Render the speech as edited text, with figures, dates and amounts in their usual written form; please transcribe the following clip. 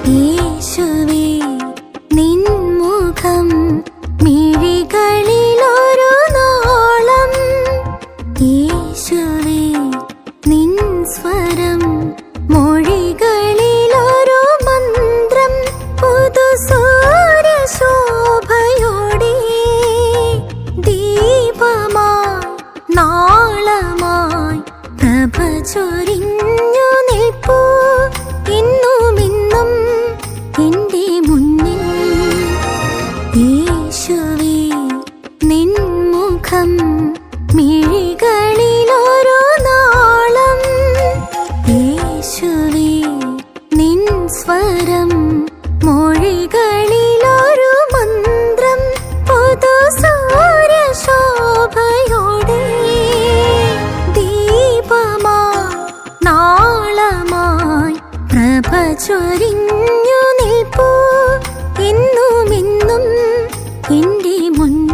യേശുവേ നിൻ മുഖം മിഴികളിലൊരു നാളം, യേശുവേ നിൻ സ്വരം മൊഴികളിലൊരു മന്ത്രം. പുതുസൂര്യശോഭയോടെ ദീപമായി നാളമായി പ്രഭ ചൊരിഞ്ഞു നിൽപ്പൂ ഇന്നുമിന്നും എന്റെ മുന്നിൽ. യേശുവേ നിൻ മുഖം മിഴികളിലൊരു നാളം, യേശുവേ നിൻ സ്വരം മൊഴികളിലൊരു മന്ത്രം. പുതുസൂര്യശോഭയോടെ ദീപമായി നാളമായി പ്രഭ ചൊരിഞ്ഞു നിൽപ്പൂ എന്നുമെന്നും എന്റെ മുന്നിൽ.